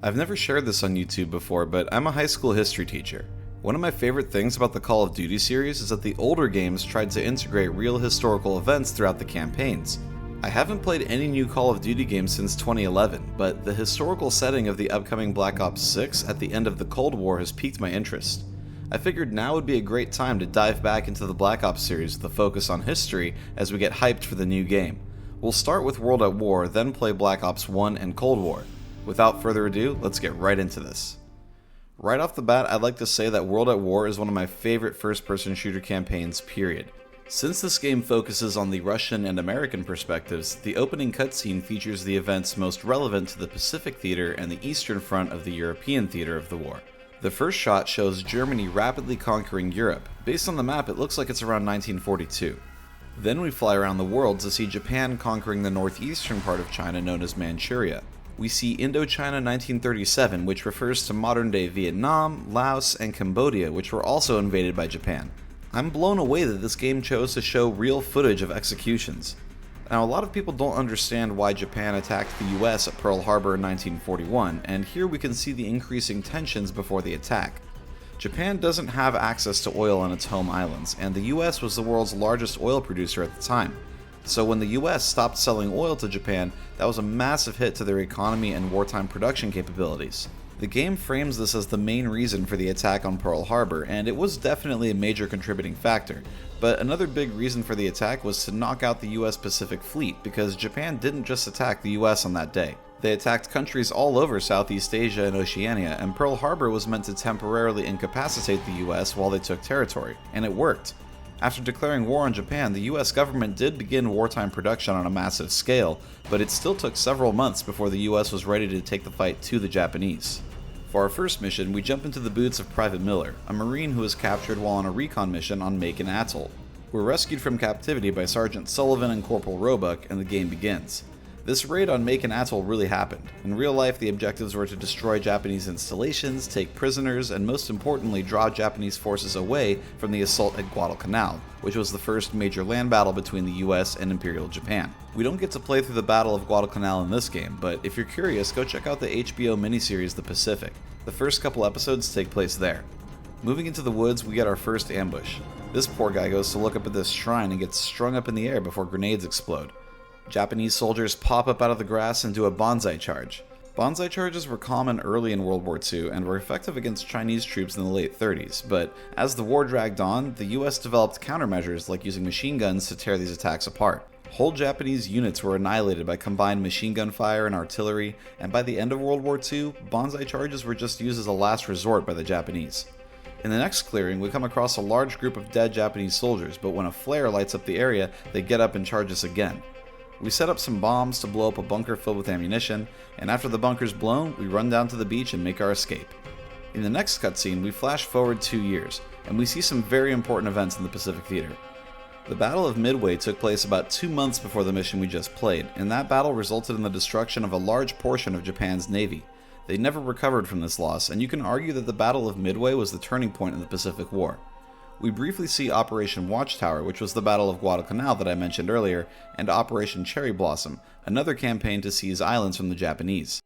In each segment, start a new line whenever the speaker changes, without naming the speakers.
I've never shared this on YouTube before, but I'm a high school history teacher. One of my favorite things about the Call of Duty series is that the older games tried to integrate real historical events throughout the campaigns. I haven't played any new Call of Duty games since 2011, but the historical setting of the upcoming Black Ops 6 at the end of the Cold War has piqued my interest. I figured now would be a great time to dive back into the Black Ops series with a focus on history as we get hyped for the new game. We'll start with World at War, then play Black Ops 1 and Cold War. Without further ado, let's get right into this. Right off the bat, I'd like to say that World at War is one of my favorite first-person shooter campaigns, period. Since this game focuses on the Russian and American perspectives, the opening cutscene features the events most relevant to the Pacific theater and the Eastern Front of the European theater of the war. The first shot shows Germany rapidly conquering Europe. Based on the map, it looks like it's around 1942. Then we fly around the world to see Japan conquering the northeastern part of China known as Manchuria. We see Indochina 1937, which refers to modern-day Vietnam, Laos, and Cambodia, which were also invaded by Japan. I'm blown away that this game chose to show real footage of executions. Now, a lot of people don't understand why Japan attacked the US at Pearl Harbor in 1941, and here we can see the increasing tensions before the attack. Japan doesn't have access to oil on its home islands, and the US was the world's largest oil producer at the time. So when the US stopped selling oil to Japan, that was a massive hit to their economy and wartime production capabilities. The game frames this as the main reason for the attack on Pearl Harbor, and it was definitely a major contributing factor. But another big reason for the attack was to knock out the US Pacific Fleet, because Japan didn't just attack the US on that day. They attacked countries all over Southeast Asia and Oceania, and Pearl Harbor was meant to temporarily incapacitate the US while they took territory, and it worked. After declaring war on Japan, the US government did begin wartime production on a massive scale, but it still took several months before the US was ready to take the fight to the Japanese. For our first mission, we jump into the boots of Private Miller, a Marine who was captured while on a recon mission on Makin Atoll. We're rescued from captivity by Sergeant Sullivan and Corporal Roebuck, and the game begins. This raid on Makin Atoll really happened. In real life, the objectives were to destroy Japanese installations, take prisoners, and most importantly, draw Japanese forces away from the assault at Guadalcanal, which was the first major land battle between the US and Imperial Japan. We don't get to play through the Battle of Guadalcanal in this game, but if you're curious, go check out the HBO miniseries The Pacific. The first couple episodes take place there. Moving into the woods, we get our first ambush. This poor guy goes to look up at this shrine and gets strung up in the air before grenades explode. Japanese soldiers pop up out of the grass and do a banzai charge. Banzai charges were common early in World War II and were effective against Chinese troops in the late 30s, but as the war dragged on, the US developed countermeasures like using machine guns to tear these attacks apart. Whole Japanese units were annihilated by combined machine gun fire and artillery, and by the end of World War II, banzai charges were just used as a last resort by the Japanese. In the next clearing, we come across a large group of dead Japanese soldiers, but when a flare lights up the area, they get up and charge us again. We set up some bombs to blow up a bunker filled with ammunition, and after the bunker's blown, we run down to the beach and make our escape. In the next cutscene, we flash forward 2 years, and we see some very important events in the Pacific Theater. The Battle of Midway took place about 2 months before the mission we just played, and that battle resulted in the destruction of a large portion of Japan's navy. They never recovered from this loss, and you can argue that the Battle of Midway was the turning point in the Pacific War. We briefly see Operation Watchtower, which was the Battle of Guadalcanal that I mentioned earlier, and Operation Cherry Blossom, another campaign to seize islands from the Japanese.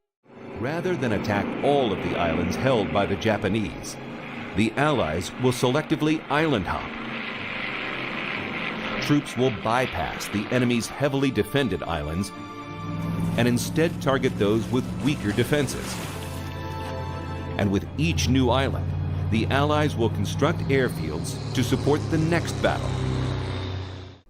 Rather than attack all of the islands held by the Japanese, the Allies will selectively island hop. Troops will bypass the enemy's heavily defended islands and instead target those with weaker defenses. And with each new island, the Allies will construct airfields to support the next battle.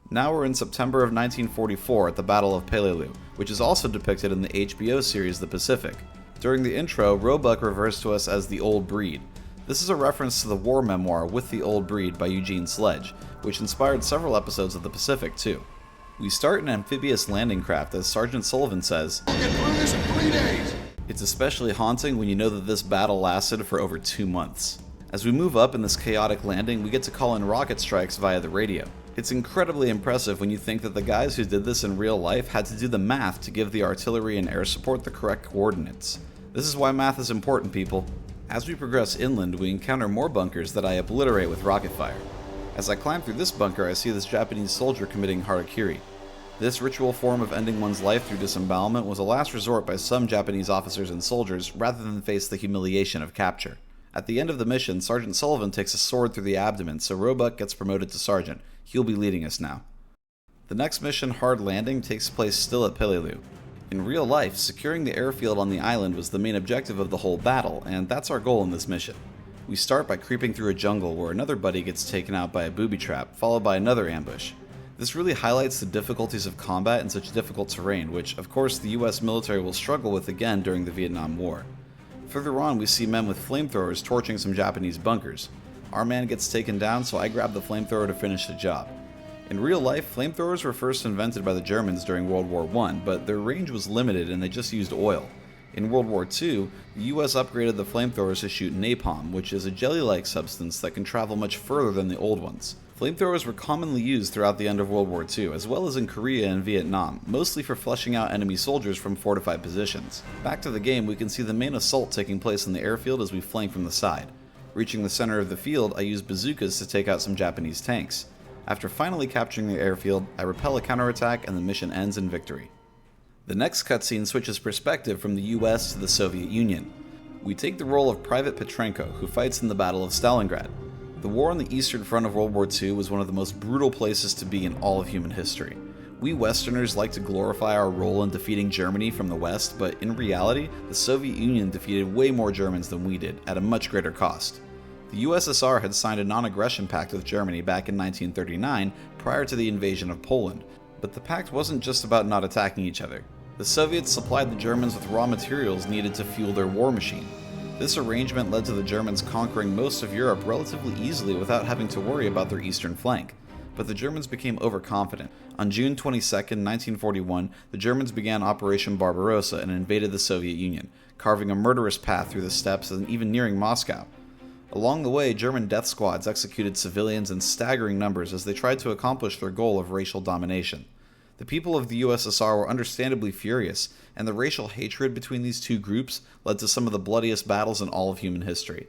Now we're in September of 1944 at the Battle of Peleliu, which is also depicted in the HBO series The Pacific. During the intro, Roebuck refers to us as the Old Breed. This is a reference to the war memoir With the Old Breed by Eugene Sledge, which inspired several episodes of The Pacific too. We start an amphibious landing craft as Sergeant Sullivan says,
"We'll get through this in 3 days."
It's especially haunting when you know that this battle lasted for over 2 months. As we move up in this chaotic landing, we get to call in rocket strikes via the radio. It's incredibly impressive when you think that the guys who did this in real life had to do the math to give the artillery and air support the correct coordinates. This is why math is important, people. As we progress inland, we encounter more bunkers that I obliterate with rocket fire. As I climb through this bunker, I see this Japanese soldier committing harakiri. This ritual form of ending one's life through disembowelment was a last resort by some Japanese officers and soldiers rather than face the humiliation of capture. At the end of the mission, Sergeant Sullivan takes a sword through the abdomen, so Roebuck gets promoted to sergeant. He'll be leading us now. The next mission, Hard Landing, takes place still at Peleliu. In real life, securing the airfield on the island was the main objective of the whole battle, and that's our goal in this mission. We start by creeping through a jungle where another buddy gets taken out by a booby trap, followed by another ambush. This really highlights the difficulties of combat in such difficult terrain, which of course the US military will struggle with again during the Vietnam War. Further on, we see men with flamethrowers torching some Japanese bunkers. Our man gets taken down, so I grab the flamethrower to finish the job. In real life, flamethrowers were first invented by the Germans during World War I, but their range was limited and they just used oil. In World War II, the US upgraded the flamethrowers to shoot napalm, which is a jelly-like substance that can travel much further than the old ones. Flamethrowers were commonly used throughout the end of World War II, as well as in Korea and Vietnam, mostly for flushing out enemy soldiers from fortified positions. Back to the game, we can see the main assault taking place in the airfield as we flank from the side. Reaching the center of the field, I use bazookas to take out some Japanese tanks. After finally capturing the airfield, I repel a counterattack and the mission ends in victory. The next cutscene switches perspective from the US to the Soviet Union. We take the role of Private Petrenko, who fights in the Battle of Stalingrad. The war on the Eastern Front of World War II was one of the most brutal places to be in all of human history. We Westerners like to glorify our role in defeating Germany from the West, but in reality, the Soviet Union defeated way more Germans than we did, at a much greater cost. The USSR had signed a non-aggression pact with Germany back in 1939, prior to the invasion of Poland, but the pact wasn't just about not attacking each other. The Soviets supplied the Germans with raw materials needed to fuel their war machine. This arrangement led to the Germans conquering most of Europe relatively easily without having to worry about their eastern flank. But the Germans became overconfident. On June 22, 1941, the Germans began Operation Barbarossa and invaded the Soviet Union, carving a murderous path through the steppes and even nearing Moscow. Along the way, German death squads executed civilians in staggering numbers as they tried to accomplish their goal of racial domination. The people of the USSR were understandably furious, and the racial hatred between these two groups led to some of the bloodiest battles in all of human history.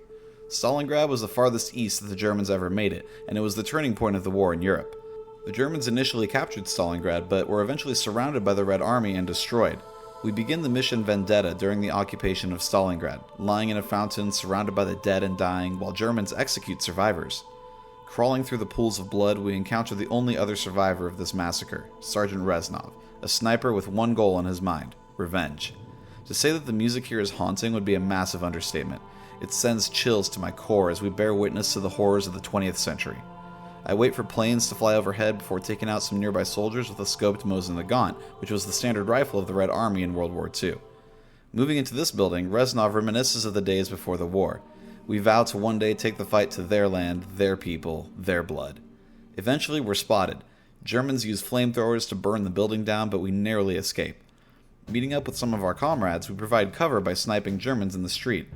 Stalingrad was the farthest east that the Germans ever made it, and it was the turning point of the war in Europe. The Germans initially captured Stalingrad, but were eventually surrounded by the Red Army and destroyed. We begin the mission Vendetta during the occupation of Stalingrad, lying in a fountain surrounded by the dead and dying while Germans execute survivors. Crawling through the pools of blood, we encounter the only other survivor of this massacre, Sergeant Reznov, a sniper with one goal in his mind: revenge. To say that the music here is haunting would be a massive understatement. It sends chills to my core as we bear witness to the horrors of the 20th century. I wait for planes to fly overhead before taking out some nearby soldiers with a scoped Mosin Nagant, which was the standard rifle of the Red Army in World War II. Moving into this building, Reznov reminisces of the days before the war. We vow to one day take the fight to their land, their people, their blood. Eventually, we're spotted. Germans use flamethrowers to burn the building down, but we narrowly escape. Meeting up with some of our comrades, we provide cover by sniping Germans in the street.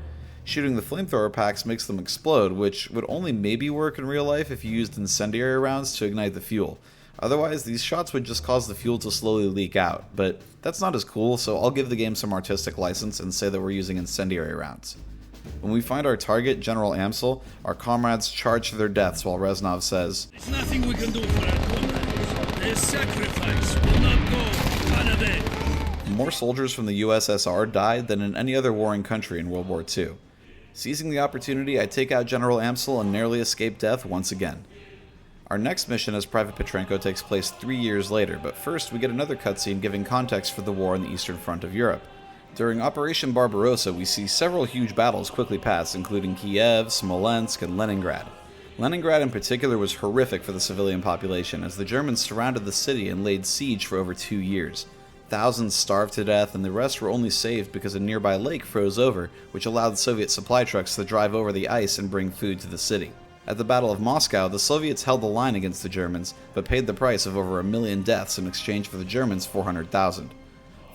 Shooting the flamethrower packs makes them explode, which would only maybe work in real life if you used incendiary rounds to ignite the fuel. Otherwise, these shots would just cause the fuel to slowly leak out, but that's not as cool, so I'll give the game some artistic license and say that we're using incendiary rounds. When we find our target, General Amsel, our comrades charge to their deaths while Reznov says,
"There's nothing we can do for our comrades. Their sacrifice will not go unavenged."
More soldiers from the USSR died than in any other warring country in World War II. Seizing the opportunity, I take out General Amsel and narrowly escape death once again. Our next mission as Private Petrenko takes place 3 years later, but first we get another cutscene giving context for the war on the Eastern Front of Europe. During Operation Barbarossa, we see several huge battles quickly pass, including Kiev, Smolensk, and Leningrad. Leningrad in particular was horrific for the civilian population, as the Germans surrounded the city and laid siege for over 2 years. Thousands starved to death, and the rest were only saved because a nearby lake froze over, which allowed Soviet supply trucks to drive over the ice and bring food to the city. At the Battle of Moscow, the Soviets held the line against the Germans, but paid the price of over 1 million deaths in exchange for the Germans' 400,000.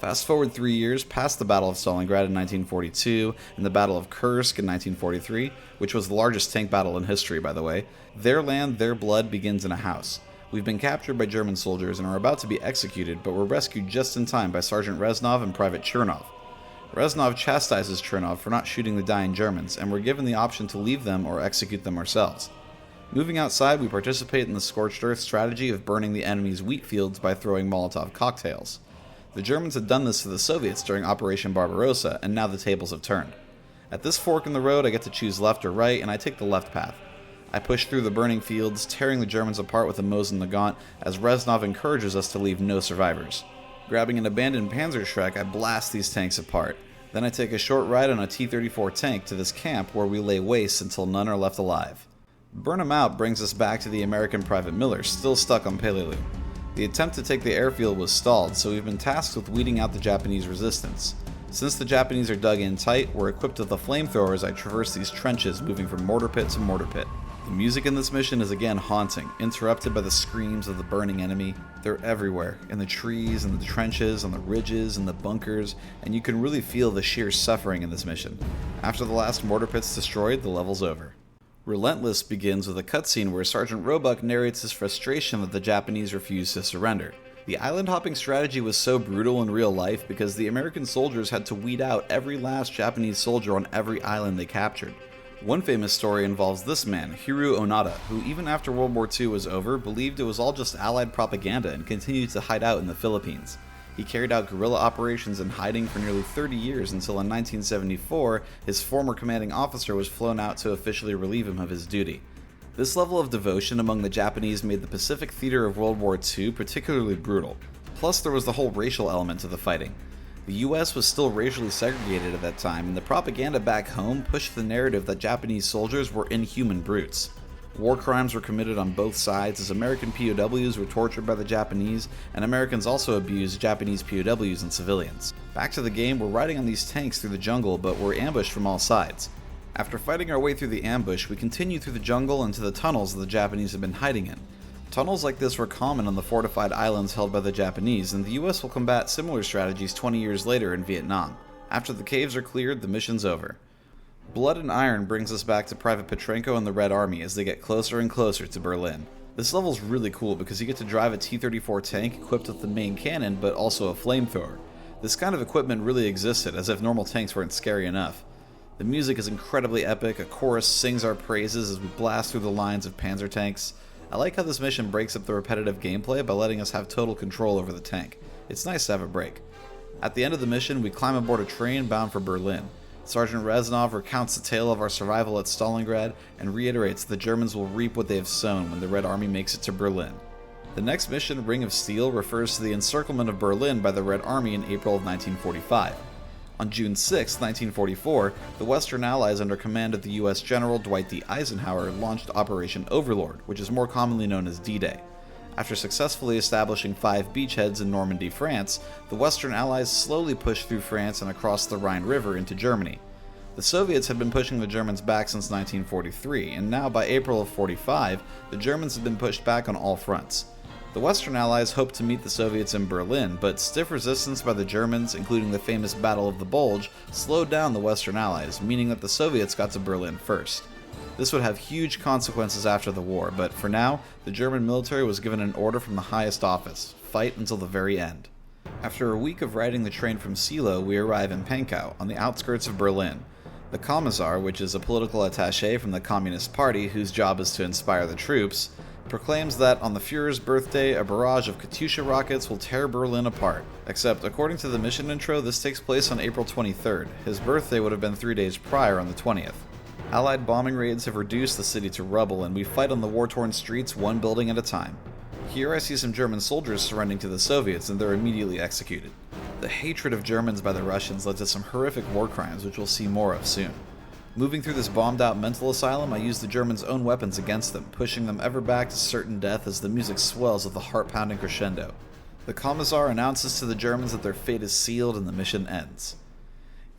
Fast forward 3 years past the Battle of Stalingrad in 1942 and the Battle of Kursk in 1943, which was the largest tank battle in history, by the way. Their land, their blood begins in a house. We've been captured by German soldiers and are about to be executed, but were rescued just in time by Sergeant Reznov and Private Chernov. Reznov chastises Chernov for not shooting the dying Germans, and we're given the option to leave them or execute them ourselves. Moving outside, we participate in the scorched earth strategy of burning the enemy's wheat fields by throwing Molotov cocktails. The Germans had done this to the Soviets during Operation Barbarossa, and now the tables have turned. At this fork in the road, I get to choose left or right, and I take the left path. I push through the burning fields, tearing the Germans apart with the Mosin Nagant, as Reznov encourages us to leave no survivors. Grabbing an abandoned Panzerschreck, I blast these tanks apart. Then I take a short ride on a T-34 tank to this camp where we lay waste until none are left alive. Burn 'em out brings us back to the American Private Miller, still stuck on Peleliu. The attempt to take the airfield was stalled, so we've been tasked with weeding out the Japanese resistance. Since the Japanese are dug in tight, we're equipped with a flamethrower as I traverse these trenches, moving from mortar pit to mortar pit. The music in this mission is again haunting, interrupted by the screams of the burning enemy. They're everywhere, in the trees, in the trenches, on the ridges, in the bunkers, and you can really feel the sheer suffering in this mission. After the last mortar pit's destroyed, the level's over. Relentless begins with a cutscene where Sergeant Roebuck narrates his frustration that the Japanese refused to surrender. The island hopping strategy was so brutal in real life because the American soldiers had to weed out every last Japanese soldier on every island they captured. One famous story involves this man, Hiroo Onoda, who even after World War II was over, believed it was all just Allied propaganda and continued to hide out in the Philippines. He carried out guerrilla operations in hiding for nearly 30 years until in 1974, his former commanding officer was flown out to officially relieve him of his duty. This level of devotion among the Japanese made the Pacific theater of World War II particularly brutal. Plus, there was the whole racial element to the fighting. The US was still racially segregated at that time, and the propaganda back home pushed the narrative that Japanese soldiers were inhuman brutes. War crimes were committed on both sides as American POWs were tortured by the Japanese, and Americans also abused Japanese POWs and civilians. Back to the game, we're riding on these tanks through the jungle, but we're ambushed from all sides. After fighting our way through the ambush, we continue through the jungle into the tunnels that the Japanese had been hiding in. Tunnels like this were common on the fortified islands held by the Japanese, and the US will combat similar strategies 20 years later in Vietnam. After the caves are cleared, the mission's over. Blood and Iron brings us back to Private Petrenko and the Red Army as they get closer and closer to Berlin. This level's really cool because you get to drive a T-34 tank equipped with the main cannon but also a flamethrower. This kind of equipment really existed, as if normal tanks weren't scary enough. The music is incredibly epic, a chorus sings our praises as we blast through the lines of panzer tanks. I like how this mission breaks up the repetitive gameplay by letting us have total control over the tank. It's nice to have a break. At the end of the mission, we climb aboard a train bound for Berlin. Sergeant Reznov recounts the tale of our survival at Stalingrad and reiterates the Germans will reap what they have sown when the Red Army makes it to Berlin. The next mission, Ring of Steel, refers to the encirclement of Berlin by the Red Army in April of 1945. On June 6, 1944, the Western Allies under command of the US General Dwight D. Eisenhower launched Operation Overlord, which is more commonly known as D-Day. After successfully establishing 5 beachheads in Normandy, France, the Western Allies slowly pushed through France and across the Rhine River into Germany. The Soviets had been pushing the Germans back since 1943, and now by April of 45, the Germans had been pushed back on all fronts. The Western Allies hoped to meet the Soviets in Berlin, but stiff resistance by the Germans, including the famous Battle of the Bulge, slowed down the Western Allies, meaning that the Soviets got to Berlin first. This would have huge consequences after the war, but for now, the German military was given an order from the highest office: fight until the very end. After a week of riding the train from Silo, we arrive in Pankow, on the outskirts of Berlin. The Commissar, which is a political attaché from the Communist Party whose job is to inspire the troops, proclaims that on the Führer's birthday, a barrage of Katyusha rockets will tear Berlin apart. Except, according to the mission intro, this takes place on April 23rd. His birthday would have been 3 days prior on the 20th. Allied bombing raids have reduced the city to rubble, and we fight on the war-torn streets one building at a time. Here I see some German soldiers surrendering to the Soviets, and they're immediately executed. The hatred of Germans by the Russians led to some horrific war crimes, which we'll see more of soon. Moving through this bombed-out mental asylum, I use the Germans' own weapons against them, pushing them ever back to certain death as the music swells with the heart-pounding crescendo. The Commissar announces to the Germans that their fate is sealed and the mission ends.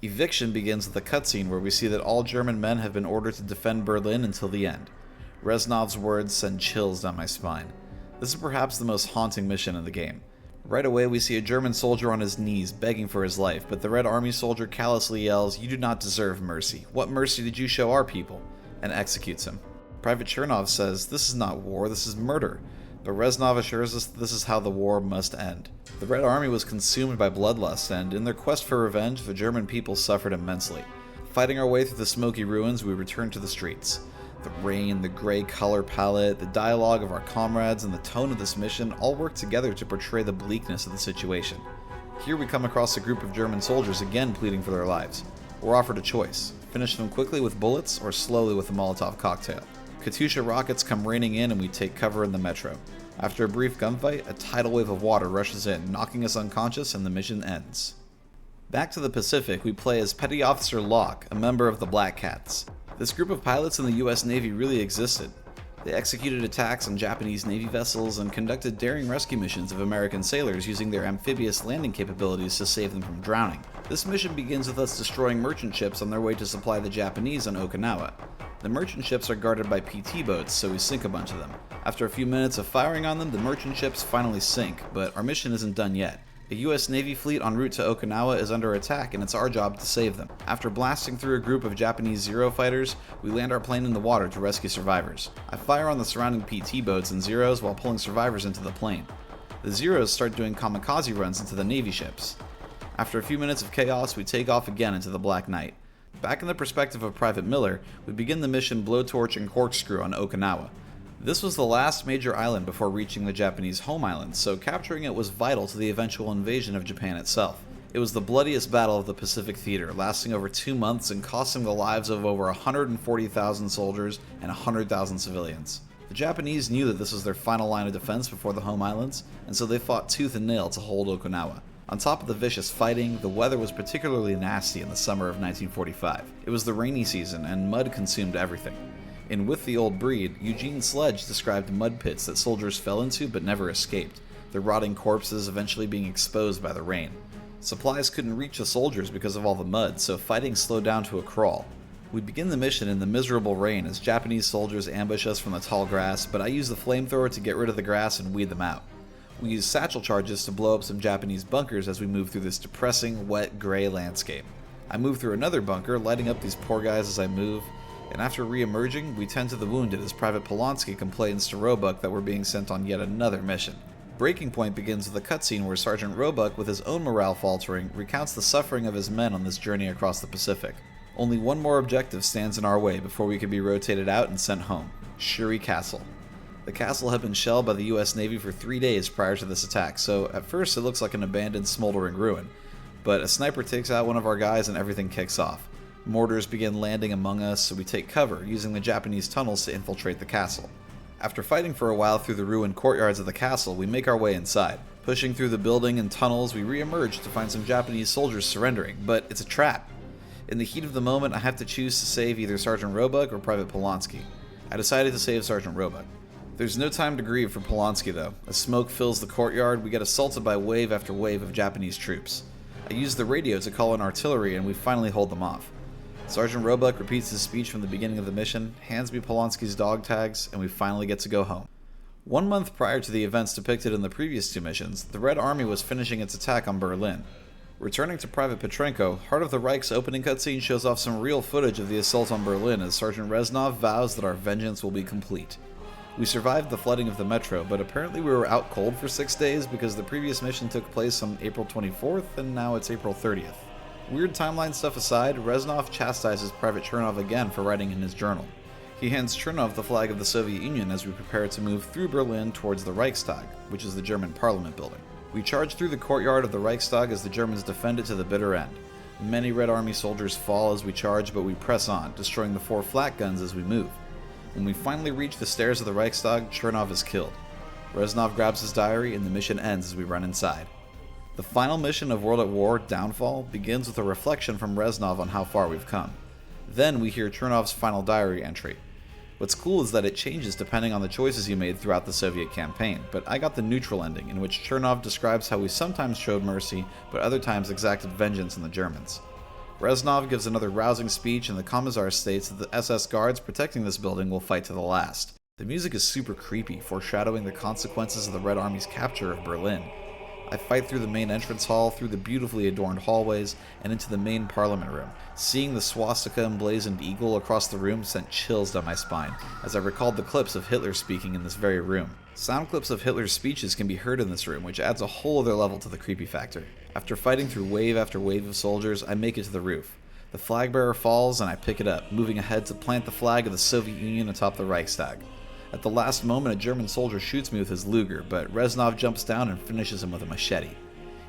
Eviction begins with a cutscene where we see that all German men have been ordered to defend Berlin until the end. Reznov's words send chills down my spine. This is perhaps the most haunting mission in the game. Right away, we see a German soldier on his knees begging for his life, but the Red Army soldier callously yells, "You do not deserve mercy. What mercy did you show our people?" and executes him. Private Chernov says, "This is not war, this is murder." But Reznov assures us that this is how the war must end. The Red Army was consumed by bloodlust, and in their quest for revenge, the German people suffered immensely. Fighting our way through the smoky ruins, we return to the streets. The rain, the gray color palette, the dialogue of our comrades, and the tone of this mission all work together to portray the bleakness of the situation. Here we come across a group of German soldiers again pleading for their lives. We're offered a choice: finish them quickly with bullets or slowly with a Molotov cocktail. Katyusha rockets come raining in and we take cover in the metro. After a brief gunfight, a tidal wave of water rushes in, knocking us unconscious, and the mission ends. Back to the Pacific, we play as Petty Officer Locke, a member of the Black Cats. This group of pilots in the US Navy really existed. They executed attacks on Japanese Navy vessels and conducted daring rescue missions of American sailors using their amphibious landing capabilities to save them from drowning. This mission begins with us destroying merchant ships on their way to supply the Japanese on Okinawa. The merchant ships are guarded by PT boats, so we sink a bunch of them. After a few minutes of firing on them, the merchant ships finally sink, but our mission isn't done yet. A US Navy fleet en route to Okinawa is under attack, and it's our job to save them. After blasting through a group of Japanese Zero fighters, we land our plane in the water to rescue survivors. I fire on the surrounding PT boats and Zeros while pulling survivors into the plane. The Zeros start doing kamikaze runs into the Navy ships. After a few minutes of chaos, we take off again into the Black Night. Back in the perspective of Private Miller, we begin the mission Blowtorch and Corkscrew on Okinawa. This was the last major island before reaching the Japanese home island, so capturing it was vital to the eventual invasion of Japan itself. It was the bloodiest battle of the Pacific Theater, lasting over 2 months and costing the lives of over 140,000 soldiers and 100,000 civilians. The Japanese knew that this was their final line of defense before the home islands, and so they fought tooth and nail to hold Okinawa. On top of the vicious fighting, the weather was particularly nasty in the summer of 1945. It was the rainy season, and mud consumed everything. In With the Old Breed, Eugene Sledge described mud pits that soldiers fell into but never escaped, their rotting corpses eventually being exposed by the rain. Supplies couldn't reach the soldiers because of all the mud, so fighting slowed down to a crawl. We begin the mission in the miserable rain as Japanese soldiers ambush us from the tall grass, but I use the flamethrower to get rid of the grass and weed them out. We use satchel charges to blow up some Japanese bunkers as we move through this depressing, wet, gray landscape. I move through another bunker, lighting up these poor guys as I move, and after re-emerging, we tend to the wounded as Private Polonsky complains to Roebuck that we're being sent on yet another mission. Breaking Point begins with a cutscene where Sergeant Roebuck, with his own morale faltering, recounts the suffering of his men on this journey across the Pacific. Only one more objective stands in our way before we can be rotated out and sent home: Shuri Castle. The castle had been shelled by the US Navy for 3 days prior to this attack, so at first it looks like an abandoned, smoldering ruin. But a sniper takes out one of our guys and everything kicks off. Mortars begin landing among us, so we take cover, using the Japanese tunnels to infiltrate the castle. After fighting for a while through the ruined courtyards of the castle, we make our way inside. Pushing through the building and tunnels, we re-emerge to find some Japanese soldiers surrendering, but it's a trap. In the heat of the moment, I have to choose to save either Sergeant Roebuck or Private Polonsky. I decided to save Sergeant Roebuck. There's no time to grieve for Polonsky though. As smoke fills the courtyard, we get assaulted by wave after wave of Japanese troops. I use the radio to call in artillery and we finally hold them off. Sergeant Roebuck repeats his speech from the beginning of the mission, hands me Polonsky's dog tags, and we finally get to go home. 1 month prior to the events depicted in the previous 2 missions, the Red Army was finishing its attack on Berlin. Returning to Private Petrenko, Heart of the Reich's opening cutscene shows off some real footage of the assault on Berlin as Sergeant Reznov vows that our vengeance will be complete. We survived the flooding of the metro, but apparently we were out cold for 6 days because the previous mission took place on April 24th and now it's April 30th. Weird timeline stuff aside, Reznov chastises Private Chernov again for writing in his journal. He hands Chernov the flag of the Soviet Union as we prepare to move through Berlin towards the Reichstag, which is the German parliament building. We charge through the courtyard of the Reichstag as the Germans defend it to the bitter end. Many Red Army soldiers fall as we charge, but we press on, destroying the 4 flak guns as we move. When we finally reach the stairs of the Reichstag, Chernov is killed. Reznov grabs his diary and the mission ends as we run inside. The final mission of World at War, Downfall, begins with a reflection from Reznov on how far we've come. Then we hear Chernov's final diary entry. What's cool is that it changes depending on the choices you made throughout the Soviet campaign, but I got the neutral ending, in which Chernov describes how we sometimes showed mercy, but other times exacted vengeance on the Germans. Reznov gives another rousing speech, and the Commissar states that the SS guards protecting this building will fight to the last. The music is super creepy, foreshadowing the consequences of the Red Army's capture of Berlin. I fight through the main entrance hall, through the beautifully adorned hallways, and into the main parliament room. Seeing the swastika emblazoned eagle across the room sent chills down my spine, as I recalled the clips of Hitler speaking in this very room. Sound clips of Hitler's speeches can be heard in this room, which adds a whole other level to the creepy factor. After fighting through wave after wave of soldiers, I make it to the roof. The flag bearer falls and I pick it up, moving ahead to plant the flag of the Soviet Union atop the Reichstag. At the last moment, a German soldier shoots me with his Luger, but Reznov jumps down and finishes him with a machete.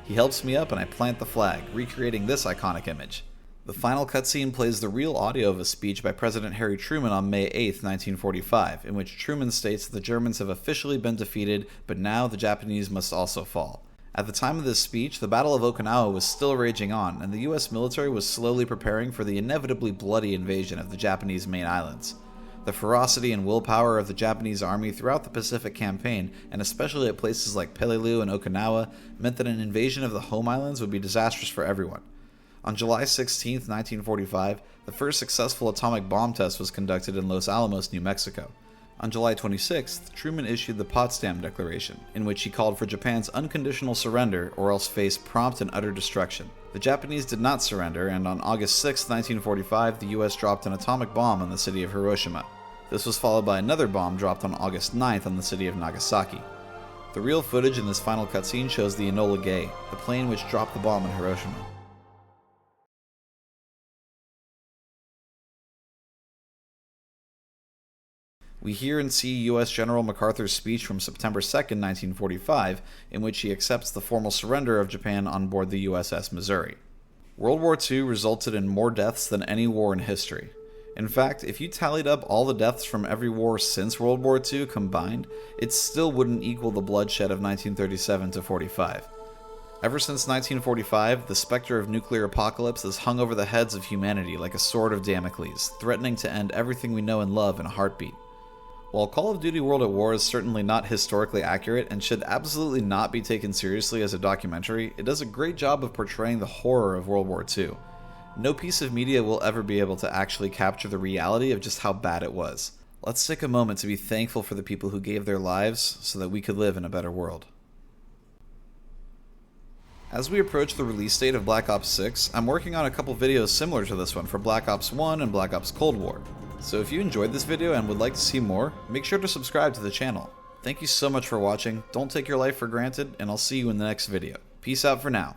He helps me up and I plant the flag, recreating this iconic image. The final cutscene plays the real audio of a speech by President Harry Truman on May 8, 1945, in which Truman states that the Germans have officially been defeated, but now the Japanese must also fall. At the time of this speech, the Battle of Okinawa was still raging on, and the US military was slowly preparing for the inevitably bloody invasion of the Japanese main islands. The ferocity and willpower of the Japanese army throughout the Pacific campaign, and especially at places like Peleliu and Okinawa, meant that an invasion of the home islands would be disastrous for everyone. On July 16, 1945, the first successful atomic bomb test was conducted in Los Alamos, New Mexico. On July 26th, Truman issued the Potsdam Declaration, in which he called for Japan's unconditional surrender or else face prompt and utter destruction. The Japanese did not surrender, and on August 6, 1945, the US dropped an atomic bomb on the city of Hiroshima. This was followed by another bomb dropped on August 9th on the city of Nagasaki. The real footage in this final cutscene shows the Enola Gay, the plane which dropped the bomb in Hiroshima. We hear and see U.S. General MacArthur's speech from September 2, 1945, in which he accepts the formal surrender of Japan on board the USS Missouri. World War II resulted in more deaths than any war in history. In fact, if you tallied up all the deaths from every war since World War II combined, it still wouldn't equal the bloodshed of 1937 to 45. Ever since 1945, the specter of nuclear apocalypse has hung over the heads of humanity like a sword of Damocles, threatening to end everything we know and love in a heartbeat. While Call of Duty World at War is certainly not historically accurate and should absolutely not be taken seriously as a documentary, it does a great job of portraying the horror of World War II. No piece of media will ever be able to actually capture the reality of just how bad it was. Let's take a moment to be thankful for the people who gave their lives so that we could live in a better world. As we approach the release date of Black Ops 6, I'm working on a couple videos similar to this one for Black Ops 1 and Black Ops Cold War. So if you enjoyed this video and would like to see more, make sure to subscribe to the channel. Thank you so much for watching, don't take your life for granted, and I'll see you in the next video. Peace out for now.